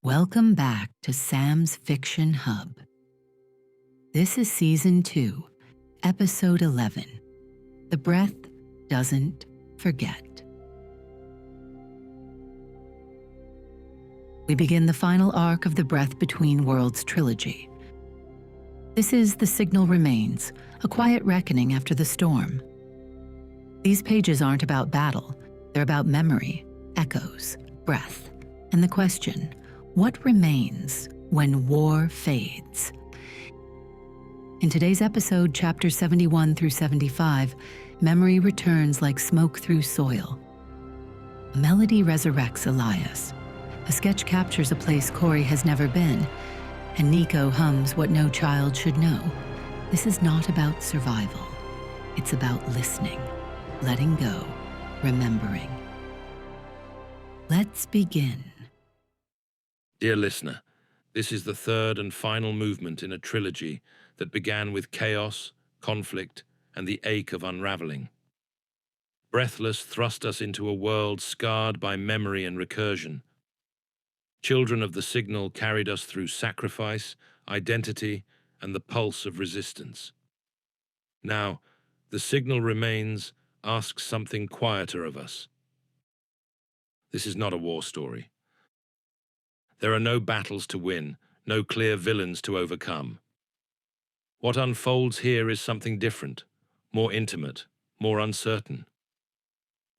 Welcome back to Sam's Fiction Hub. This is Season 2, Episode 11, The Breath Doesn't Forget. We begin the final arc of the Breath Between Worlds trilogy. This is The Signal Remains, a quiet reckoning after the storm. These pages aren't about battle, they're about memory, echoes, breath, and the question, what remains when war fades? In today's episode, chapters 71 through 75, memory returns like smoke through soil. A melody resurrects Elias. A sketch captures a place Cory has never been, and Nico hums what no child should know. This is not about survival. It's about listening, letting go, remembering. Let's begin. Dear listener, this is the third and final movement in a trilogy that began with chaos, conflict, and the ache of unraveling. Breathless thrust us into a world scarred by memory and recursion. Children of the Signal carried us through sacrifice, identity, and the pulse of resistance. Now, the Signal Remains asks something quieter of us. This is not a war story. There are no battles to win, no clear villains to overcome. What unfolds here is something different, more intimate, more uncertain.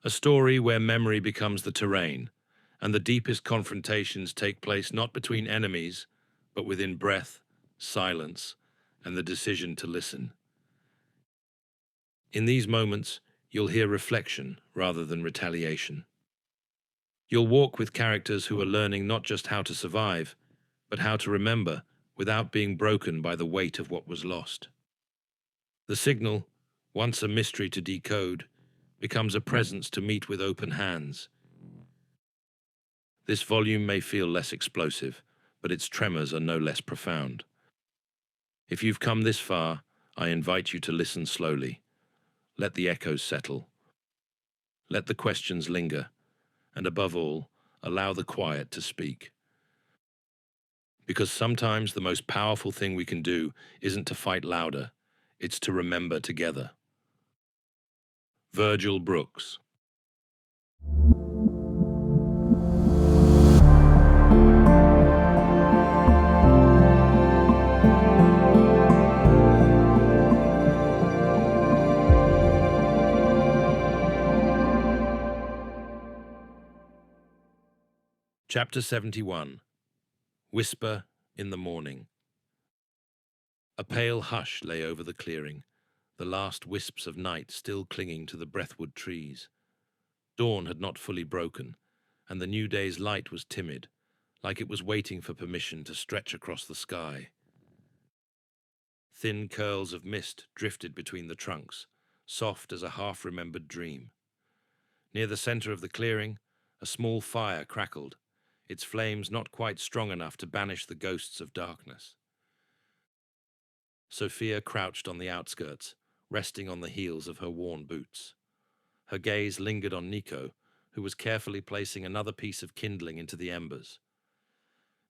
A story where memory becomes the terrain, and the deepest confrontations take place not between enemies, but within breath, silence, and the decision to listen. In these moments, you'll hear reflection rather than retaliation. You'll walk with characters who are learning not just how to survive, but how to remember without being broken by the weight of what was lost. The Signal, once a mystery to decode, becomes a presence to meet with open hands. This volume may feel less explosive, but its tremors are no less profound. If you've come this far, I invite you to listen slowly. Let the echoes settle. Let the questions linger. And above all, allow the quiet to speak. Because sometimes the most powerful thing we can do isn't to fight louder, it's to remember together. Virgil Brooks. Chapter 71. Whisper in the Morning. A pale hush lay over the clearing, the last wisps of night still clinging to the breathwood trees. Dawn had not fully broken, and the new day's light was timid, like it was waiting for permission to stretch across the sky. Thin curls of mist drifted between the trunks, soft as a half-remembered dream. Near the center of the clearing, a small fire crackled, its flames not quite strong enough to banish the ghosts of darkness. Sophia crouched on the outskirts, resting on the heels of her worn boots. Her gaze lingered on Nico, who was carefully placing another piece of kindling into the embers.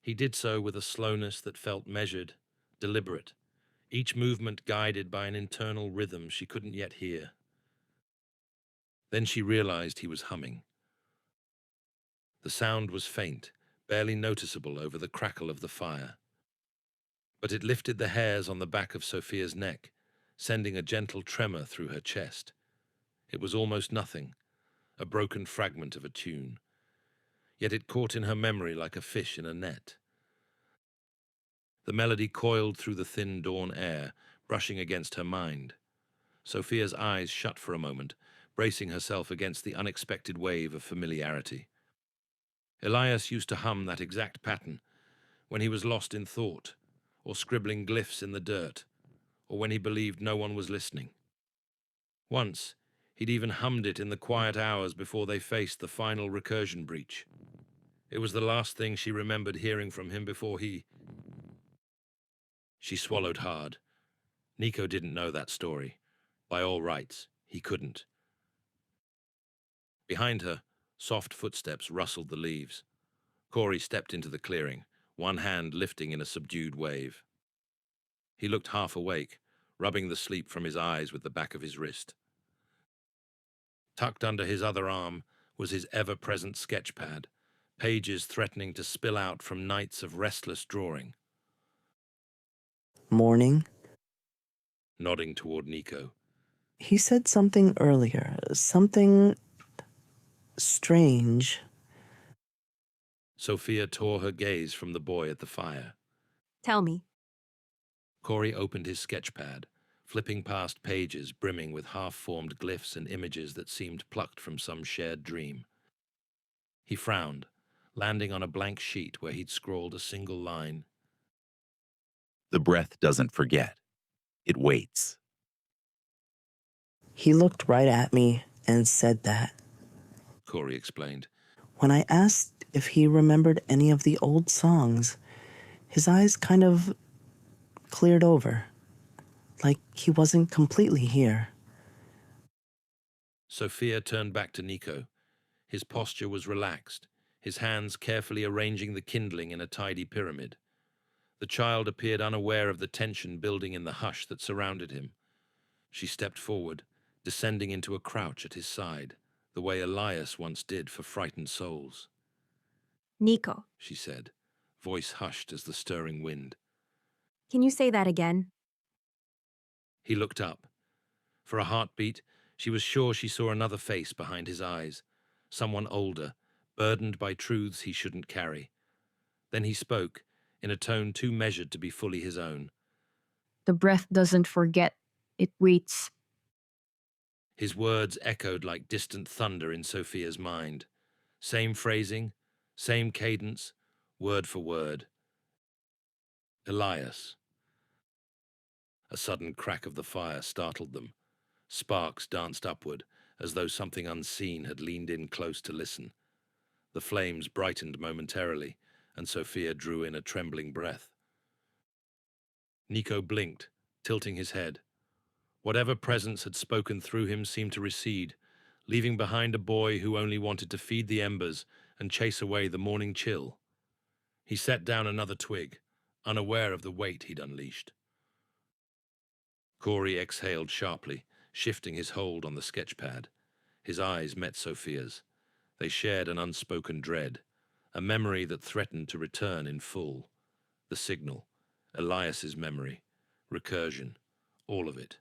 He did so with a slowness that felt measured, deliberate, each movement guided by an internal rhythm she couldn't yet hear. Then she realized he was humming. The sound was faint, barely noticeable over the crackle of the fire. But it lifted the hairs on the back of Sophia's neck, sending a gentle tremor through her chest. It was almost nothing, a broken fragment of a tune. Yet it caught in her memory like a fish in a net. The melody coiled through the thin dawn air, brushing against her mind. Sophia's eyes shut for a moment, bracing herself against the unexpected wave of familiarity. Elias used to hum that exact pattern when he was lost in thought, or scribbling glyphs in the dirt, or when he believed no one was listening. Once, he'd even hummed it in the quiet hours before they faced the final recursion breach. It was the last thing she remembered hearing from him before he... She swallowed hard. Nico didn't know that story. By all rights, he couldn't. Behind her, soft footsteps rustled the leaves. Cory stepped into the clearing, one hand lifting in a subdued wave. He looked half awake, rubbing the sleep from his eyes with the back of his wrist. Tucked under his other arm was his ever-present sketchpad, pages threatening to spill out from nights of restless drawing. Morning. Nodding toward Nico. He said something earlier, something strange. Sophia tore her gaze from the boy at the fire. Tell me. Cory opened his sketchpad, flipping past pages brimming with half-formed glyphs and images that seemed plucked from some shared dream. He frowned, landing on a blank sheet where he'd scrawled a single line. The breath doesn't forget. It waits. He looked right at me and said that. Cory explained. When I asked if he remembered any of the old songs, his eyes kind of cleared over, like he wasn't completely here. Sophia turned back to Nico. His posture was relaxed, his hands carefully arranging the kindling in a tidy pyramid. The child appeared unaware of the tension building in the hush that surrounded him. She stepped forward, descending into a crouch at his side, the way Elias once did for frightened souls. Nico, She said, voice hushed as the stirring wind. can you say that again? He looked up. For a heartbeat, she was sure she saw another face behind his eyes, someone older, burdened by truths he shouldn't carry. Then he spoke, in a tone too measured to be fully his own. The breath doesn't forget. It waits. His words echoed like distant thunder in Sophia's mind. Same phrasing, same cadence, word for word. Elias. A sudden crack of the fire startled them. Sparks danced upward, as though something unseen had leaned in close to listen. The flames brightened momentarily, and Sophia drew in a trembling breath. Nico blinked, tilting his head. Whatever presence had spoken through him seemed to recede, leaving behind a boy who only wanted to feed the embers and chase away the morning chill. He set down another twig, unaware of the weight he'd unleashed. Cory exhaled sharply, shifting his hold on the sketchpad. His eyes met Sophia's. They shared an unspoken dread, a memory that threatened to return in full. The signal, Elias's memory, recursion, all of it.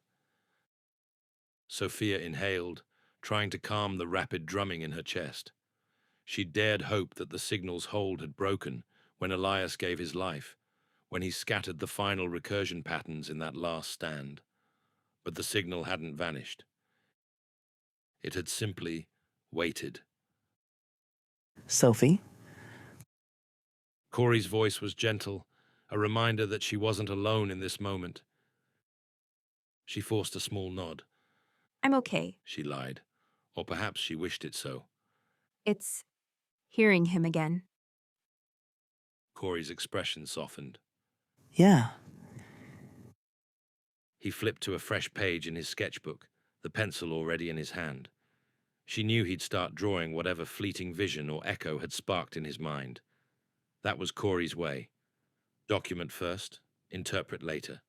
Sophia inhaled, trying to calm the rapid drumming in her chest. She dared hope that the signal's hold had broken when Elias gave his life, when he scattered the final recursion patterns in that last stand. But the signal hadn't vanished. It had simply waited. Sophie? Cory's voice was gentle, a reminder that she wasn't alone in this moment. She forced a small nod. I'm okay. She lied, or perhaps she wished it so. It's hearing him again. Cory's expression softened. Yeah. He flipped to a fresh page in his sketchbook, the pencil already in his hand. She knew he'd start drawing whatever fleeting vision or echo had sparked in his mind. That was Cory's way. Document first, interpret later.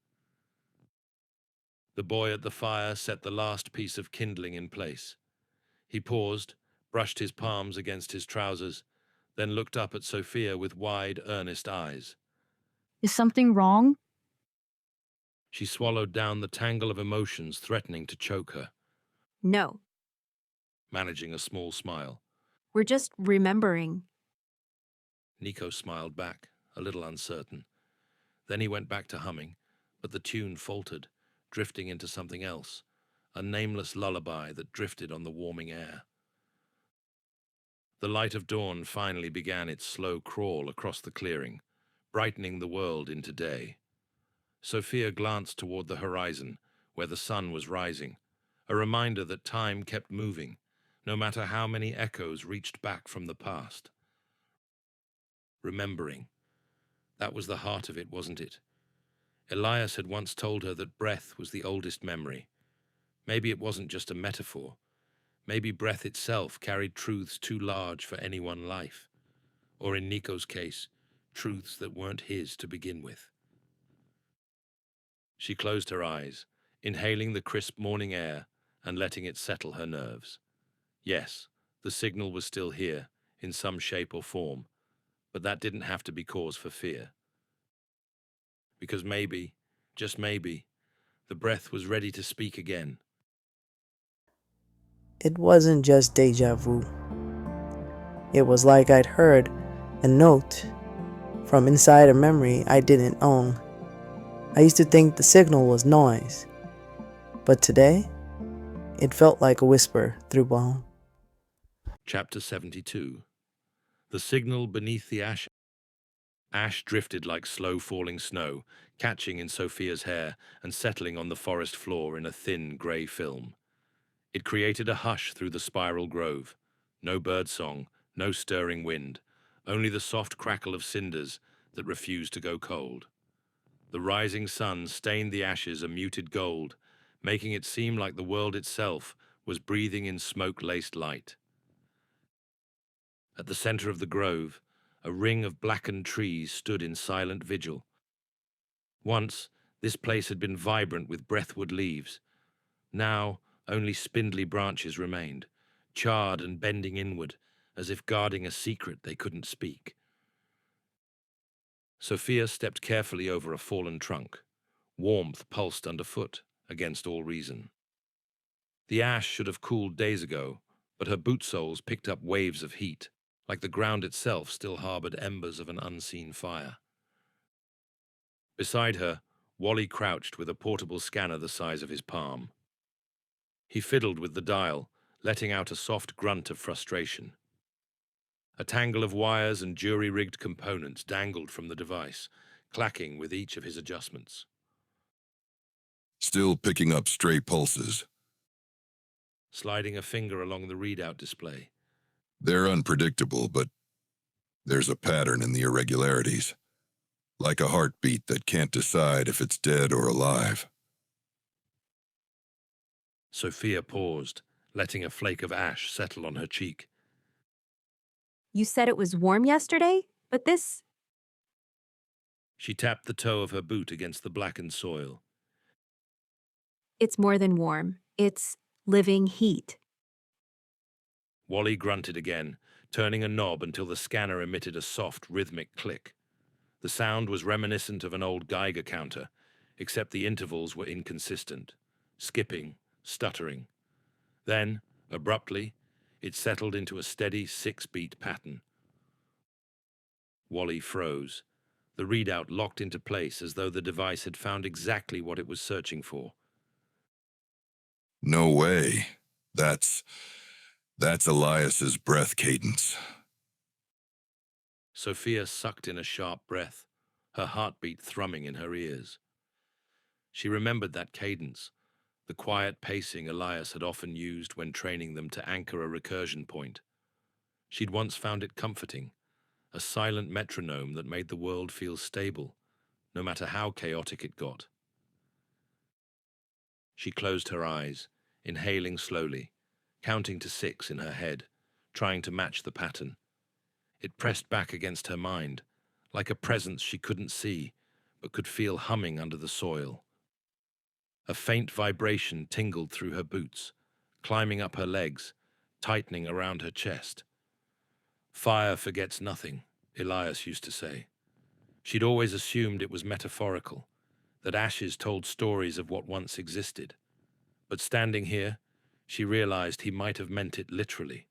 The boy at the fire set the last piece of kindling in place. He paused, brushed his palms against his trousers, then looked up at Sophia with wide, earnest eyes. Is something wrong? She swallowed down the tangle of emotions threatening to choke her, No, managing a small smile. we're just remembering. Nico smiled back, a little uncertain. Then he went back to humming, but the tune faltered, drifting into something else, a nameless lullaby that drifted on the warming air. The light of dawn finally began its slow crawl across the clearing, brightening the world into day. Sophia glanced toward the horizon, where the sun was rising, a reminder that time kept moving, no matter how many echoes reached back from the past. Remembering. That was the heart of it, wasn't it? Elias had once told her that breath was the oldest memory. Maybe it wasn't just a metaphor. Maybe breath itself carried truths too large for any one life. or in Nico's case, truths that weren't his to begin with. She closed her eyes, inhaling the crisp morning air and letting it settle her nerves. Yes, the signal was still here, in some shape or form, but that didn't have to be cause for fear. Because maybe, just maybe, the breath was ready to speak again. It wasn't just deja vu. It was like I'd heard a note from inside a memory I didn't own. I used to think the signal was noise, but today, it felt like a whisper through bone. Chapter 72. The signal beneath the ash. Ash drifted like slow-falling snow, catching in Sophia's hair and settling on the forest floor in a thin, grey film. It created a hush through the spiral grove. No birdsong, no stirring wind, only the soft crackle of cinders that refused to go cold. The rising sun stained the ashes a muted gold, making it seem like the world itself was breathing in smoke-laced light. At the center of the grove, a ring of blackened trees stood in silent vigil. Once, this place had been vibrant with breathwood leaves. Now, only spindly branches remained, charred and bending inward, as if guarding a secret they couldn't speak. Sophia stepped carefully over a fallen trunk. Warmth pulsed underfoot, against all reason. The ash should have cooled days ago, but her boot soles picked up waves of heat, like the ground itself still harbored embers of an unseen fire. Beside her, Wally crouched with a portable scanner the size of his palm. He fiddled with the dial, letting out a soft grunt of frustration. A tangle of wires and jury-rigged components dangled from the device, clacking with each of his adjustments. Still picking up stray pulses. Sliding a finger along the readout display. They're unpredictable, but there's a pattern in the irregularities. Like a heartbeat that can't decide if it's dead or alive. Sophia paused, letting a flake of ash settle on her cheek. You said it was warm yesterday, but this... She tapped the toe of her boot against the blackened soil. It's more than warm. It's living heat. Wally grunted again, turning a knob until the scanner emitted a soft, rhythmic click. The sound was reminiscent of an old Geiger counter, except the intervals were inconsistent, skipping, stuttering. Then, abruptly, it settled into a steady 6-beat pattern. Wally froze. The readout locked into place as though the device had found exactly what it was searching for. No way. That's Elias's breath cadence. Sophia sucked in a sharp breath, her heartbeat thrumming in her ears. She remembered that cadence, the quiet pacing Elias had often used when training them to anchor a recursion point. She'd once found it comforting, a silent metronome that made the world feel stable, no matter how chaotic it got. She closed her eyes, inhaling slowly, counting to 6 in her head, trying to match the pattern. It pressed back against her mind, like a presence she couldn't see, but could feel humming under the soil. A faint vibration tingled through her boots, climbing up her legs, tightening around her chest. Fire forgets nothing, Elias used to say. She'd always assumed it was metaphorical, that ashes told stories of what once existed. But standing here, she realized he might have meant it literally.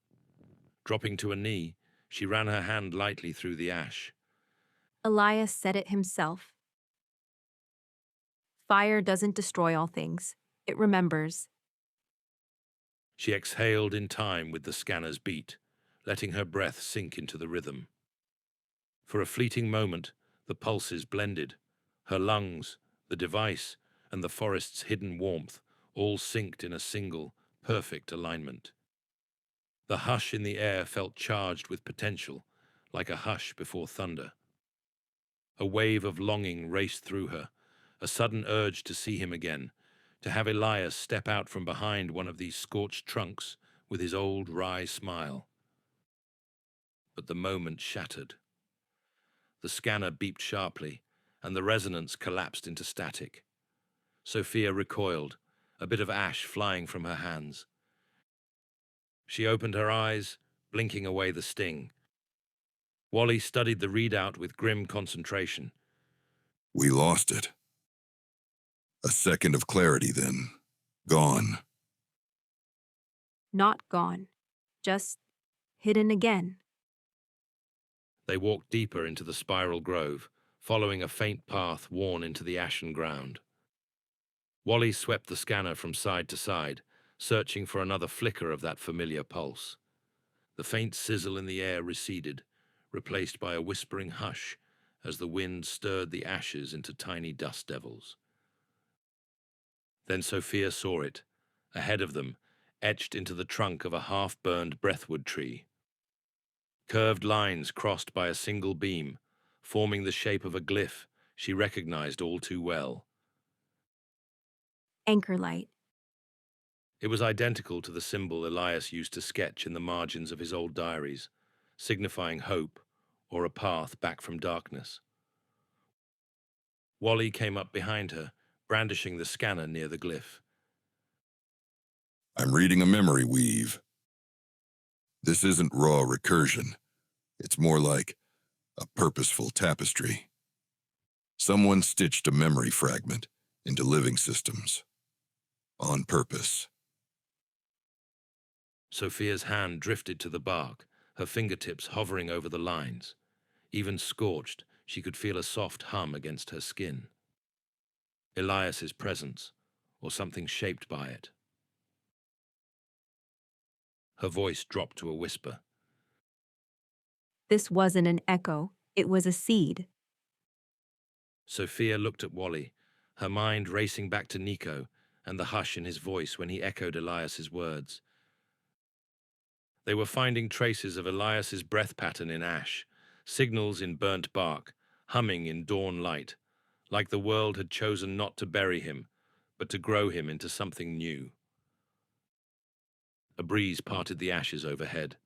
Dropping to a knee, she ran her hand lightly through the ash. Elias said it himself. Fire doesn't destroy all things. It remembers. She exhaled in time with the scanner's beat, letting her breath sink into the rhythm. For a fleeting moment, the pulses blended. Her lungs, the device, and the forest's hidden warmth all synced in a single, perfect alignment. The hush in the air felt charged with potential, like a hush before thunder. A wave of longing raced through her, a sudden urge to see him again, to have Elias step out from behind one of these scorched trunks with his old wry smile. but the moment shattered. The scanner beeped sharply, and the resonance collapsed into static. Sophia recoiled, a bit of ash flying from her hands. She opened her eyes, blinking away the sting. Wally studied the readout with grim concentration. We lost it. A second of clarity then. Gone. Not gone. Just hidden again. They walked deeper into the spiral grove, following a faint path worn into the ashen ground. Wally swept the scanner from side to side, searching for another flicker of that familiar pulse. The faint sizzle in the air receded, replaced by a whispering hush as the wind stirred the ashes into tiny dust devils. Then Sophia saw it, ahead of them, etched into the trunk of a half-burned breathwood tree. Curved lines crossed by a single beam, forming the shape of a glyph she recognized all too well. Anchor light. It was identical to the symbol Elias used to sketch in the margins of his old diaries, signifying hope or a path back from darkness. Wally came up behind her, brandishing the scanner near the glyph. I'm reading a memory weave. This isn't raw recursion. It's more like a purposeful tapestry. Someone stitched a memory fragment into living systems. On purpose. Sophia's hand drifted to the bark, her fingertips hovering over the lines. Even scorched, she could feel a soft hum against her skin. Elias's presence, or something shaped by it. Her voice dropped to a whisper. This wasn't an echo. It was a seed. Sophia looked at Wally, her mind racing back to Nico and the hush in his voice when he echoed Elias's words. They were finding traces of Elias's breath pattern in ash, signals in burnt bark, humming in dawn light, like the world had chosen not to bury him, but to grow him into something new. A breeze parted the ashes overhead,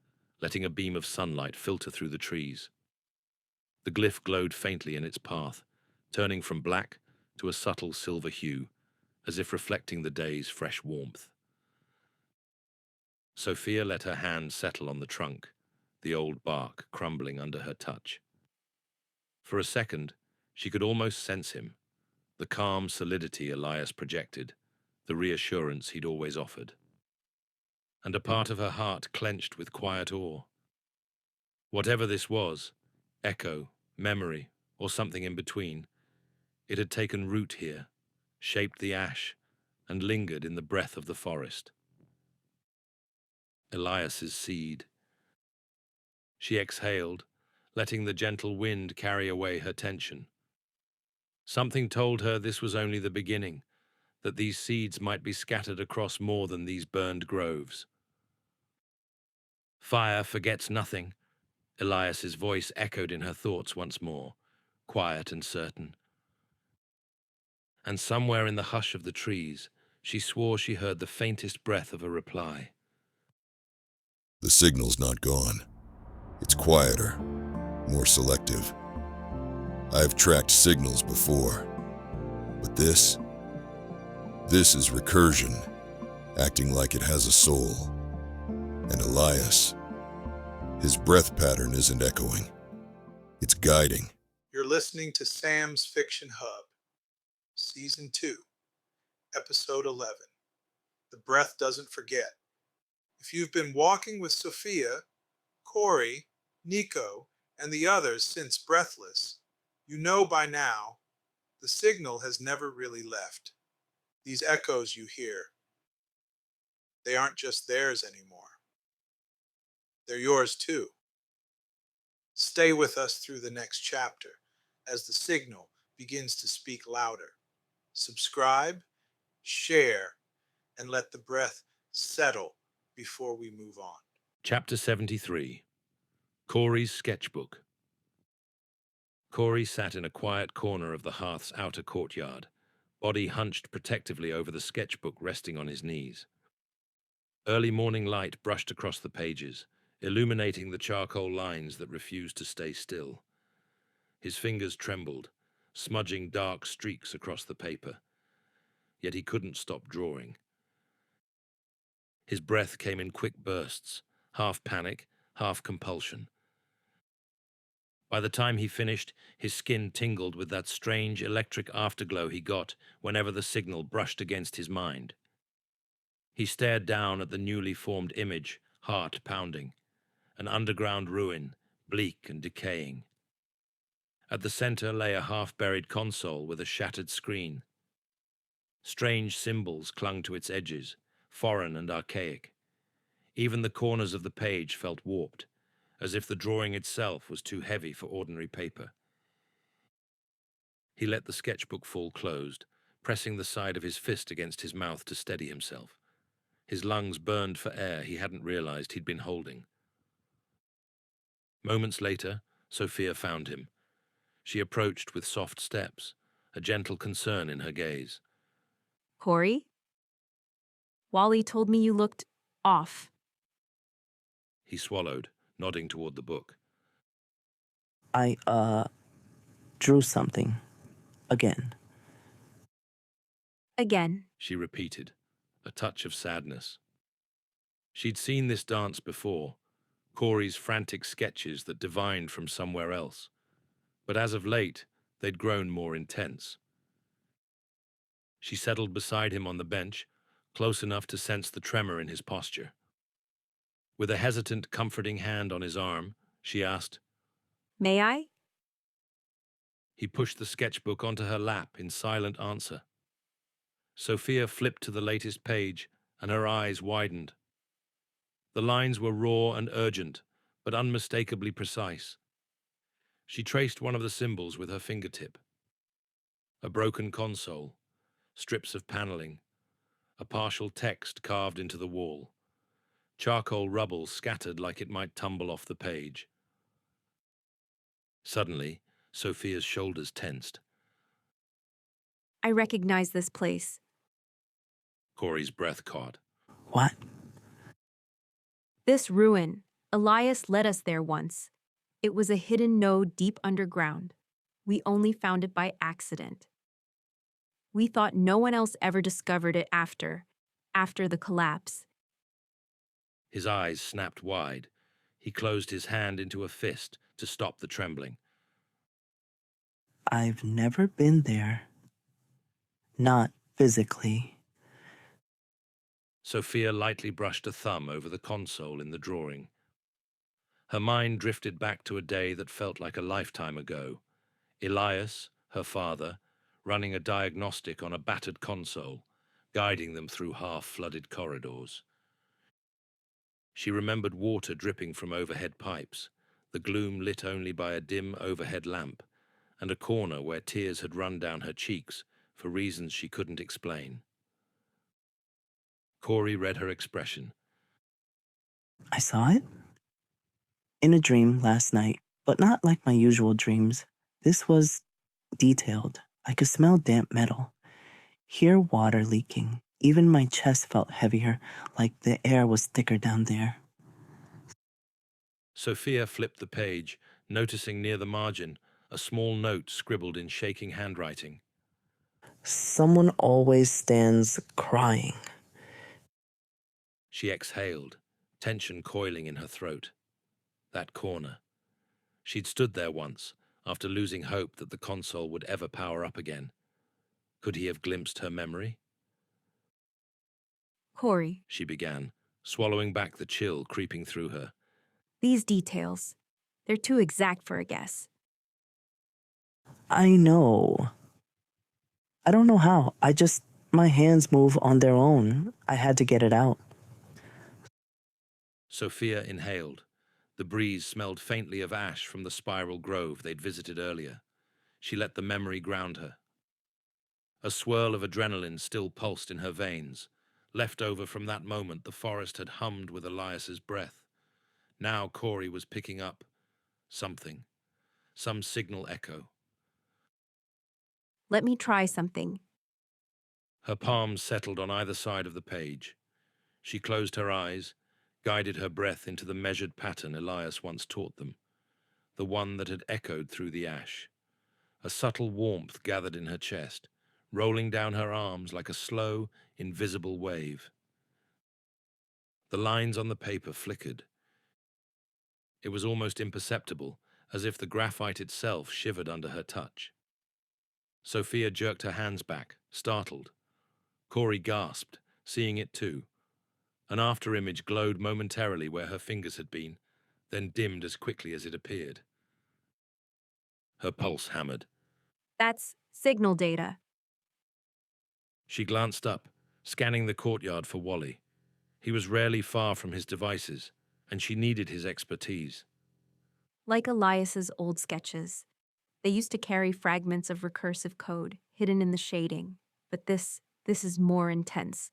letting a beam of sunlight filter through the trees. The glyph glowed faintly in its path, turning from black to a subtle silver hue, as if reflecting the day's fresh warmth. Sophia let her hand settle on the trunk, the old bark crumbling under her touch. For a second, she could almost sense him, the calm solidity Elias projected, the reassurance he'd always offered. And a part of her heart clenched with quiet awe. Whatever this was, echo, memory, or something in between, it had taken root here, shaped the ash, and lingered in the breath of the forest. Elias's seed. She exhaled, letting the gentle wind carry away her tension. Something told her this was only the beginning, that these seeds might be scattered across more than these burned groves. Fire forgets nothing, Elias's voice echoed in her thoughts once more, quiet and certain. And somewhere in the hush of the trees, she swore she heard the faintest breath of a reply. The signal's not gone. It's quieter, more selective. I've tracked signals before, but this is recursion, acting like it has a soul. And Elias, his breath pattern isn't echoing. It's guiding. You're listening to Sam's Fiction Hub, Season 2, Episode 11, The Breath Doesn't Forget. If you've been walking with Sophia, Cory, Nico, and the others since Breathless, you know by now the signal has never really left. These echoes you hear, they aren't just theirs anymore. They're yours too. Stay with us through the next chapter as the signal begins to speak louder. Subscribe, share, and let the breath settle before we move on. Chapter 73. Cory's Sketchbook. Cory sat in a quiet corner of the Hearth's outer courtyard, body hunched protectively over the sketchbook resting on his knees. Early morning light brushed across the pages, illuminating the charcoal lines that refused to stay still. His fingers trembled, smudging dark streaks across the paper. Yet he couldn't stop drawing. His breath came in quick bursts, half panic, half compulsion. By the time he finished, his skin tingled with that strange electric afterglow he got whenever the signal brushed against his mind. He stared down at the newly formed image, heart pounding, an underground ruin, bleak and decaying. At the center lay a half-buried console with a shattered screen. Strange symbols clung to its edges, foreign and archaic. Even the corners of the page felt warped, as if the drawing itself was too heavy for ordinary paper. He let the sketchbook fall closed, pressing the side of his fist against his mouth to steady himself. His lungs burned for air he hadn't realized he'd been holding. Moments later, Sophia found him. She approached with soft steps, a gentle concern in her gaze. Cory? Wally told me you looked off. He swallowed, nodding toward the book. I, drew something. Again. Again. She repeated, a touch of sadness. She'd seen this dance before, Cory's frantic sketches that divined from somewhere else. But as of late, they'd grown more intense. She settled beside him on the bench, close enough to sense the tremor in his posture. With a hesitant, comforting hand on his arm, she asked, May I? He pushed the sketchbook onto her lap in silent answer. Sophia flipped to the latest page, and her eyes widened. The lines were raw and urgent, but unmistakably precise. She traced one of the symbols with her fingertip. A broken console, strips of paneling, a partial text carved into the wall, charcoal rubble scattered like it might tumble off the page. Suddenly, Sophia's shoulders tensed. I recognize this place. Cory's breath caught. What? This ruin. Elias led us there once. It was a hidden node deep underground. We only found it by accident. We thought no one else ever discovered it after the collapse. His eyes snapped wide. He closed his hand into a fist to stop the trembling. I've never been there. Not physically. Sophia lightly brushed a thumb over the console in the drawing. Her mind drifted back to a day that felt like a lifetime ago. Elias, her father, running a diagnostic on a battered console, guiding them through half-flooded corridors. She remembered water dripping from overhead pipes, the gloom lit only by a dim overhead lamp, and a corner where tears had run down her cheeks for reasons she couldn't explain. Cory read her expression. I saw it? In a dream last night, but not like my usual dreams. This was detailed. I could smell damp metal, hear water leaking. Even my chest felt heavier, like the air was thicker down there. Sophia flipped the page, noticing near the margin a small note scribbled in shaking handwriting. Someone always stands crying. She exhaled, tension coiling in her throat. That corner. She'd stood there once, after losing hope that the console would ever power up again. Could he have glimpsed her memory? Cory, She began, swallowing back the chill creeping through her. these details. They're too exact for a guess. I know. I don't know how. My hands move on their own. I had to get it out. Sophia inhaled. The breeze smelled faintly of ash from the spiral grove they'd visited earlier. She let the memory ground her. A swirl of adrenaline still pulsed in her veins. Left over from that moment, the forest had hummed with Elias's breath. Now Cory was picking up something, some signal echo. Let me try something. Her palms settled on either side of the page. She closed her eyes, guided her breath into the measured pattern Elias once taught them, the one that had echoed through the ash. A subtle warmth gathered in her chest, rolling down her arms like a slow, invisible wave. The lines on the paper flickered. It was almost imperceptible, as if the graphite itself shivered under her touch. Sophia jerked her hands back, startled. Cory gasped, seeing it too. An afterimage glowed momentarily where her fingers had been, then dimmed as quickly as it appeared. Her pulse hammered. That's signal data. She glanced up, scanning the courtyard for Wally. He was rarely far from his devices, and she needed his expertise. Like Elias's old sketches, they used to carry fragments of recursive code hidden in the shading, but this is more intense.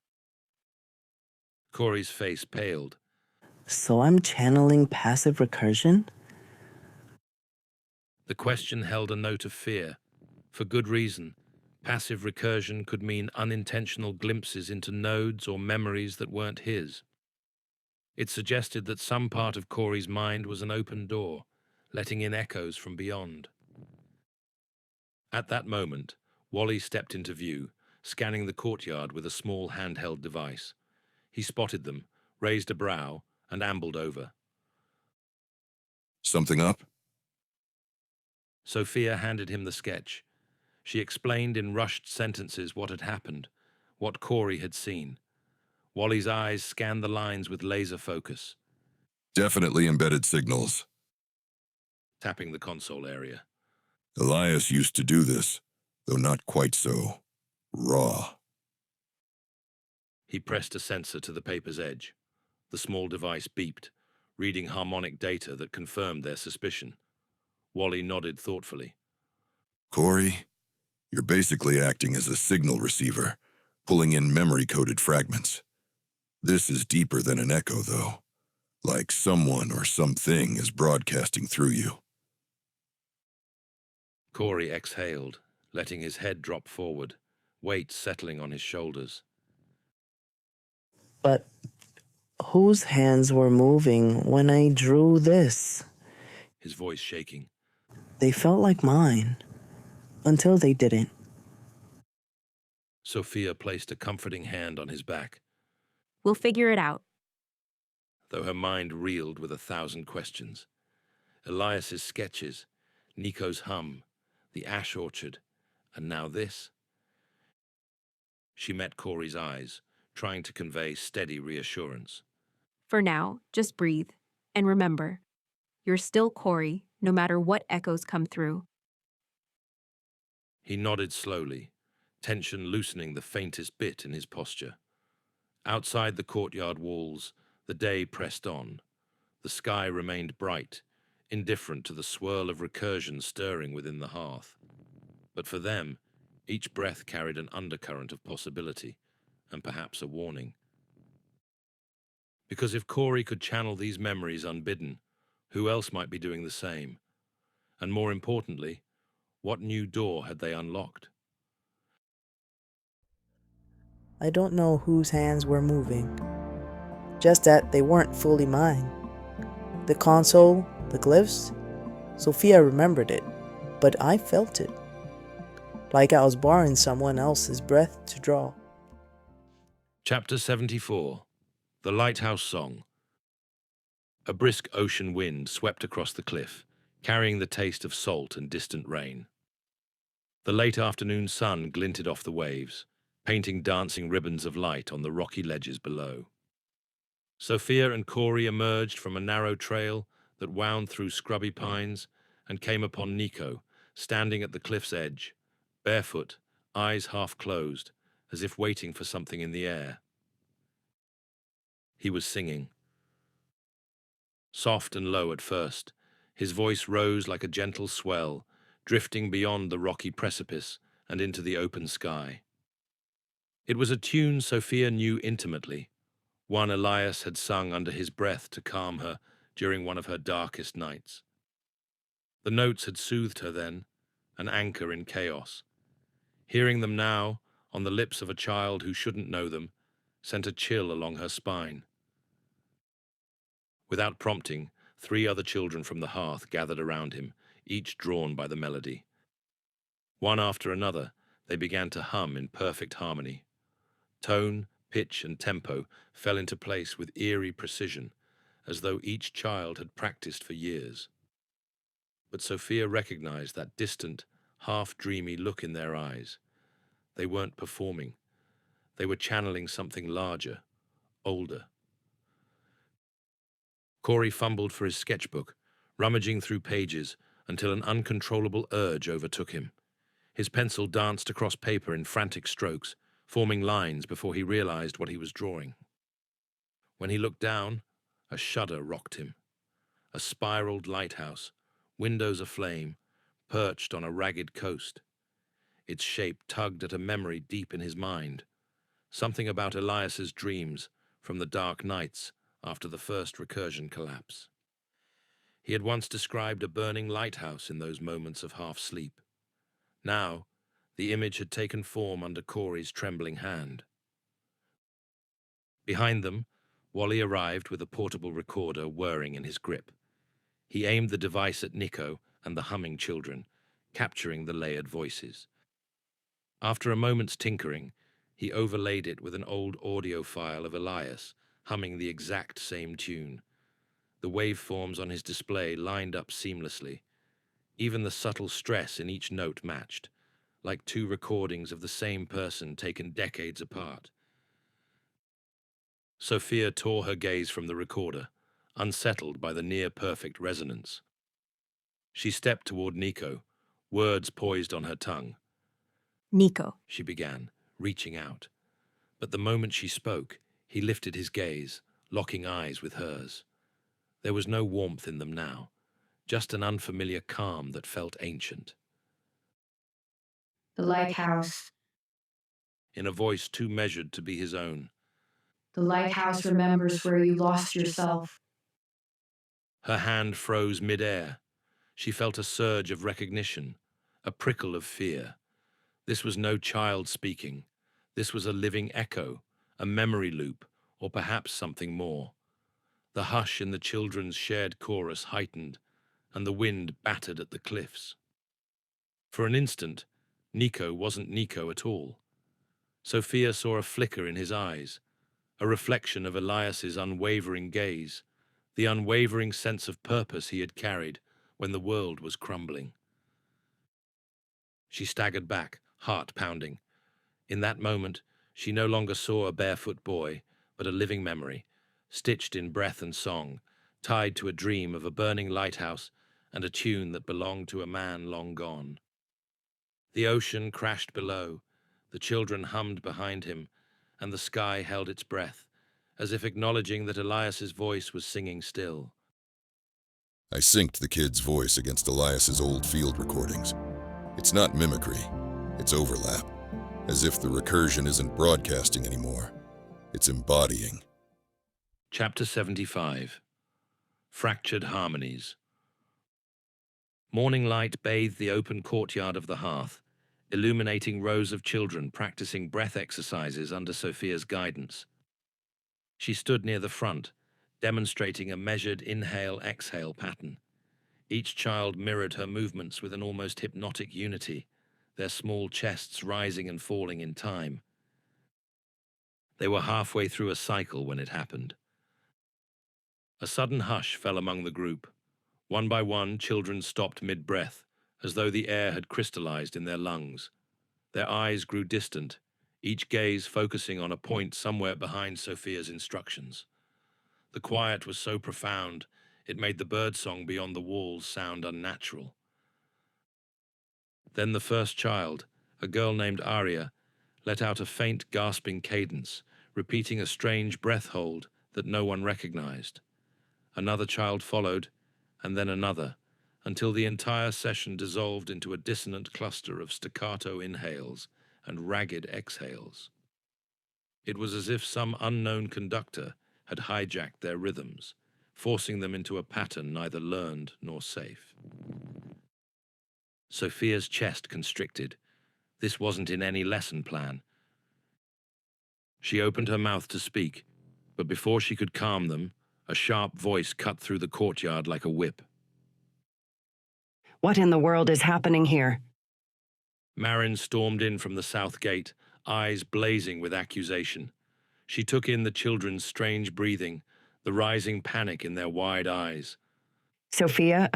Cory's face paled. So I'm channeling passive recursion? The question held a note of fear. For good reason. Passive recursion could mean unintentional glimpses into nodes or memories that weren't his. It suggested that some part of Cory's mind was an open door, letting in echoes from beyond. At that moment, Wally stepped into view, scanning the courtyard with a small handheld device. He spotted them, raised a brow, and ambled over. Something up? Sophia handed him the sketch. She explained in rushed sentences what had happened, what Cory had seen. Wally's eyes scanned the lines with laser focus, Definitely embedded signals. tapping the console area. Elias used to do this, though not quite so raw. He pressed a sensor to the paper's edge. The small device beeped, reading harmonic data that confirmed their suspicion. Wally nodded thoughtfully. Cory, you're basically acting as a signal receiver, pulling in memory-coded fragments. This is deeper than an echo, though. Like someone or something is broadcasting through you. Cory exhaled, letting his head drop forward, weight settling on his shoulders. But whose hands were moving when I drew this? His voice shaking. They felt like mine, until they didn't. Sophia placed a comforting hand on his back, We'll figure it out. though her mind reeled with 1,000 questions. Elias's sketches, Nico's hum, the ash orchard, and now this. She met Cory's eyes, trying to convey steady reassurance. For now, just breathe. And remember, you're still Cory, no matter what echoes come through. He nodded slowly, tension loosening the faintest bit in his posture. Outside the courtyard walls, the day pressed on. The sky remained bright, indifferent to the swirl of recursion stirring within the hearth. But for them, each breath carried an undercurrent of possibility, and perhaps a warning. Because if Cory could channel these memories unbidden, who else might be doing the same? And more importantly, what new door had they unlocked? I don't know whose hands were moving. Just that they weren't fully mine. The console, the glyphs, Sophia remembered it, but I felt it. Like I was borrowing someone else's breath to draw. Chapter 74. The Lighthouse Song. A brisk ocean wind swept across the cliff, carrying the taste of salt and distant rain. The late afternoon sun glinted off the waves, painting dancing ribbons of light on the rocky ledges below. Sophia and Cory emerged from a narrow trail that wound through scrubby pines and came upon Nico, standing at the cliff's edge, barefoot, eyes half closed, as if waiting for something in the air. He was singing. Soft and low at first, his voice rose like a gentle swell, drifting beyond the rocky precipice and into the open sky. It was a tune Sophia knew intimately, one Elias had sung under his breath to calm her during one of her darkest nights. The notes had soothed her then, an anchor in chaos. Hearing them now, on the lips of a child who shouldn't know them, sent a chill along her spine. Without prompting, 3 other children from the hearth gathered around him, each drawn by the melody. One after another, they began to hum in perfect harmony. Tone, pitch, and tempo fell into place with eerie precision, as though each child had practiced for years. But Sophia recognized that distant, half-dreamy look in their eyes. They weren't performing. They were channeling something larger, older. Cory fumbled for his sketchbook, rummaging through pages until an uncontrollable urge overtook him. His pencil danced across paper in frantic strokes, forming lines before he realized what he was drawing. When he looked down, a shudder rocked him. A spiraled lighthouse, windows aflame, perched on a ragged coast. Its shape tugged at a memory deep in his mind, something about Elias's dreams from the dark nights after the first recursion collapse. He had once described a burning lighthouse in those moments of half-sleep. Now, the image had taken form under Cory's trembling hand. Behind them, Wally arrived with a portable recorder whirring in his grip. He aimed the device at Nico and the humming children, capturing the layered voices. After a moment's tinkering, he overlaid it with an old audio file of Elias, humming the exact same tune. The waveforms on his display lined up seamlessly. Even the subtle stress in each note matched, like 2 recordings of the same person taken decades apart. Sophia tore her gaze from the recorder, unsettled by the near-perfect resonance. She stepped toward Nico, words poised on her tongue. Nico. She began, reaching out. But the moment she spoke, he lifted his gaze, locking eyes with hers. There was no warmth in them now, just an unfamiliar calm that felt ancient. The lighthouse. In a voice too measured to be his own. The lighthouse remembers where you lost yourself. Her hand froze mid-air. She felt a surge of recognition, a prickle of fear. This was no child speaking. This was a living echo, a memory loop, or perhaps something more. The hush in the children's shared chorus heightened, and the wind battered at the cliffs. For an instant, Nico wasn't Nico at all. Sophia saw a flicker in his eyes, a reflection of Elias's unwavering gaze, the unwavering sense of purpose he had carried when the world was crumbling. She staggered back, heart pounding. In that moment, she no longer saw a barefoot boy, but a living memory, stitched in breath and song, tied to a dream of a burning lighthouse and a tune that belonged to a man long gone. The ocean crashed below, the children hummed behind him, and the sky held its breath, as if acknowledging that Elias's voice was singing still. I synced the kid's voice against Elias's old field recordings. It's not mimicry, it's overlap. As if the recursion isn't broadcasting anymore, it's embodying. Chapter 75. Fractured Harmonies. Morning light bathed the open courtyard of the hearth, illuminating rows of children practicing breath exercises under Sophia's guidance. She stood near the front, demonstrating a measured inhale-exhale pattern. Each child mirrored her movements with an almost hypnotic unity, their small chests rising and falling in time. They were halfway through a cycle when it happened. A sudden hush fell among the group. One by one, children stopped mid-breath, as though the air had crystallized in their lungs. Their eyes grew distant, each gaze focusing on a point somewhere behind Sophia's instructions. The quiet was so profound, it made the birdsong beyond the walls sound unnatural. Then the first child, a girl named Aria, let out a faint gasping cadence, repeating a strange breath hold that no one recognized. Another child followed, and then another, until the entire session dissolved into a dissonant cluster of staccato inhales and ragged exhales. It was as if some unknown conductor had hijacked their rhythms, forcing them into a pattern neither learned nor safe. Sophia's chest constricted. This wasn't in any lesson plan. She opened her mouth to speak, but before she could calm them, A sharp voice cut through the courtyard like a whip. What in the world is happening here? Marin stormed in from the south gate, eyes blazing with accusation. She took in the children's strange breathing, the rising panic in their wide eyes. Sophia,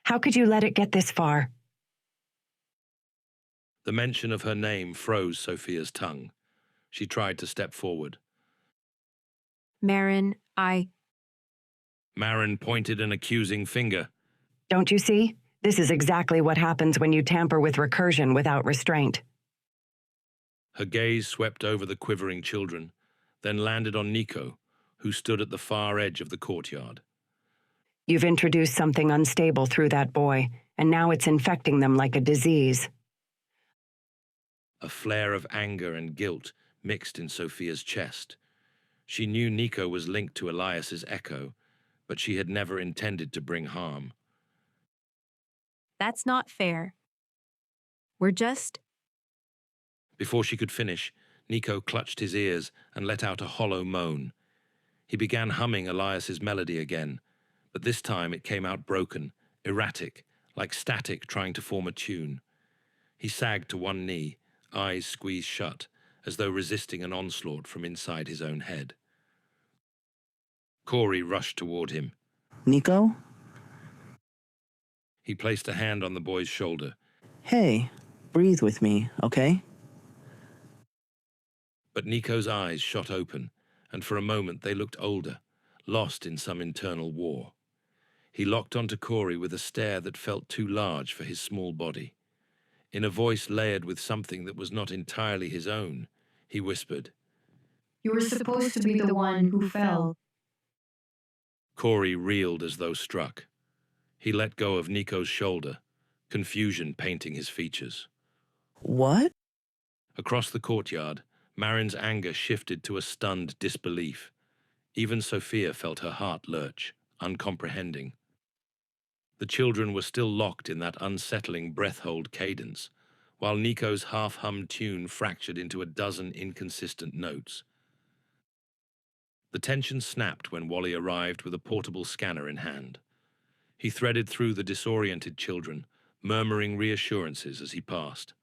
how could you let it get this far? The mention of her name froze Sophia's tongue. She tried to step forward. Marin, Marin pointed an accusing finger. Don't you see? This is exactly what happens when you tamper with recursion without restraint. Her gaze swept over the quivering children, then landed on Nico, who stood at the far edge of the courtyard. You've introduced something unstable through that boy, and now it's infecting them like a disease. A flare of anger and guilt mixed in Sophia's chest. She knew Nico was linked to Elias's echo, but she had never intended to bring harm. That's not fair. We're just... Before she could finish, Nico clutched his ears and let out a hollow moan. He began humming Elias's melody again, but this time it came out broken, erratic, like static trying to form a tune. He sagged to one knee, eyes squeezed shut, as though resisting an onslaught from inside his own head. Cory rushed toward him. Nico? He placed a hand on the boy's shoulder. Hey, breathe with me, okay? But Nico's eyes shot open, and for a moment they looked older, lost in some internal war. He locked onto Cory with a stare that felt too large for his small body. In a voice layered with something that was not entirely his own, he whispered, You were supposed to be the one who fell. Cory reeled as though struck. He let go of Nico's shoulder, confusion painting his features. What? Across the courtyard, Marin's anger shifted to a stunned disbelief. Even Sophia felt her heart lurch, uncomprehending. The children were still locked in that unsettling breath-hold cadence, while Nico's half-hummed tune fractured into a dozen inconsistent notes. The tension snapped when Wally arrived with a portable scanner in hand. He threaded through the disoriented children, murmuring reassurances as he passed.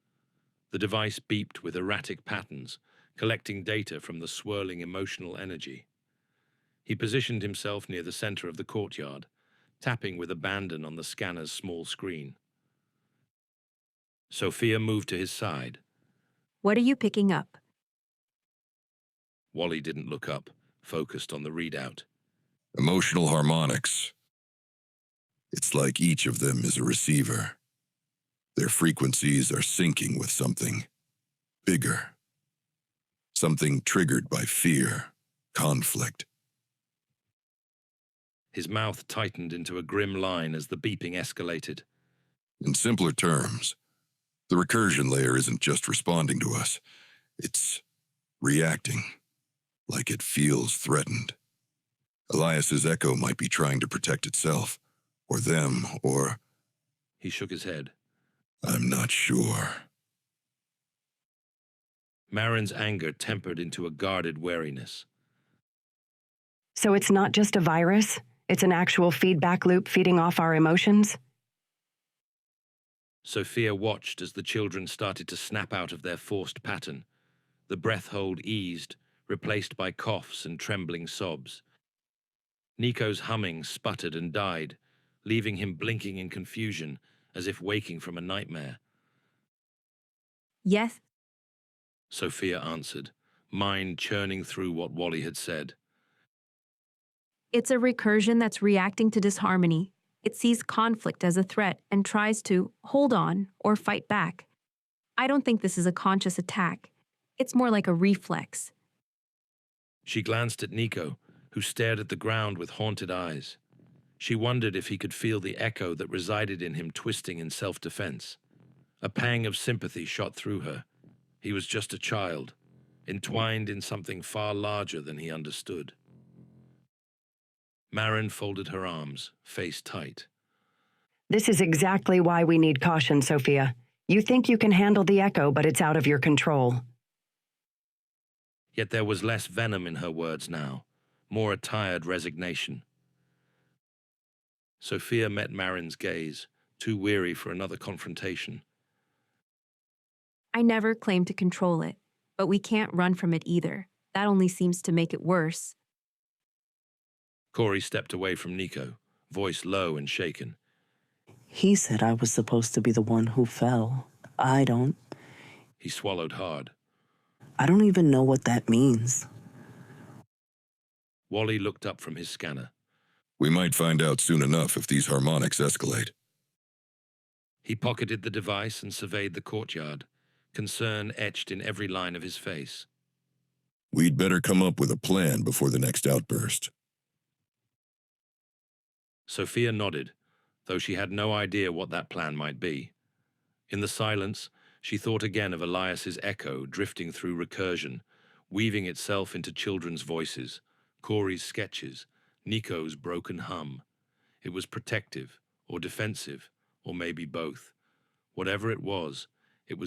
The device beeped with erratic patterns, collecting data from the swirling emotional energy. He positioned himself near the center of the courtyard, tapping with abandon on the scanner's small screen. Sophia moved to his side. What are you picking up? Wally didn't look up, focused on the readout. Emotional harmonics. It's like each of them is a receiver. Their frequencies are syncing with something bigger. Something triggered by fear, conflict. His mouth tightened into a grim line as the beeping escalated. In simpler terms, the recursion layer isn't just responding to us. It's reacting, like it feels threatened. Elias's echo might be trying to protect itself, or them, or... He shook his head. I'm not sure. Marin's anger tempered into a guarded wariness. So it's not just a virus? It's an actual feedback loop feeding off our emotions? Sophia watched as the children started to snap out of their forced pattern. The breath hold eased, replaced by coughs and trembling sobs. Nico's humming sputtered and died, leaving him blinking in confusion, as if waking from a nightmare. Yes, Sophia answered, mind churning through what Wally had said. it's a recursion that's reacting to disharmony. It sees conflict as a threat and tries to hold on or fight back. I don't think this is a conscious attack. It's more like a reflex. She glanced at Nico, who stared at the ground with haunted eyes. She wondered if he could feel the echo that resided in him twisting in self-defense. A pang of sympathy shot through her. He was just a child, entwined in something far larger than he understood. Marin folded her arms, face tight. This is exactly why we need caution, Sophia. You think you can handle the echo, but it's out of your control. Yet there was less venom in her words now, more a tired resignation. Sophia met Marin's gaze, too weary for another confrontation. I never claimed to control it, but we can't run from it either. That only seems to make it worse. Cory stepped away from Nico, voice low and shaken. He said I was supposed to be the one who fell. I don't. He swallowed hard. I don't even know what that means. Wally looked up from his scanner. We might find out soon enough if these harmonics escalate. He pocketed the device and surveyed the courtyard, concern etched in every line of his face. We'd better come up with a plan before the next outburst. Sophia nodded, though she had no idea what that plan might be. In the silence, she thought again of Elias's echo drifting through recursion, weaving itself into children's voices, Cory's sketches, Nico's broken hum. It was protective, or defensive, or maybe both. Whatever it was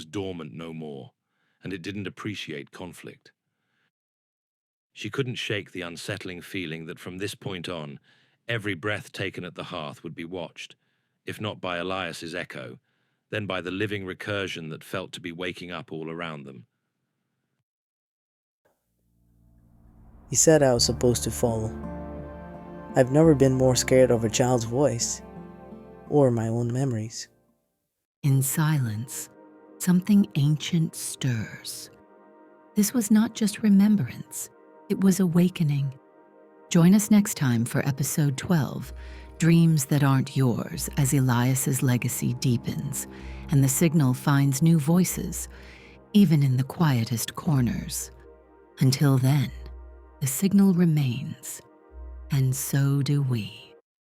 dormant no more, and it didn't appreciate conflict. She couldn't shake the unsettling feeling that from this point on, every breath taken at the hearth would be watched, if not by Elias's echo, then by the living recursion that felt to be waking up all around them. He said I was supposed to follow. I've never been more scared of a child's voice, or my own memories. In silence, something ancient stirs. This was not just remembrance, it was awakening. Join us next time for episode 12, Dreams That Aren't Yours, as Elias's legacy deepens and the signal finds new voices, even in the quietest corners. Until then, the signal remains, and so do we.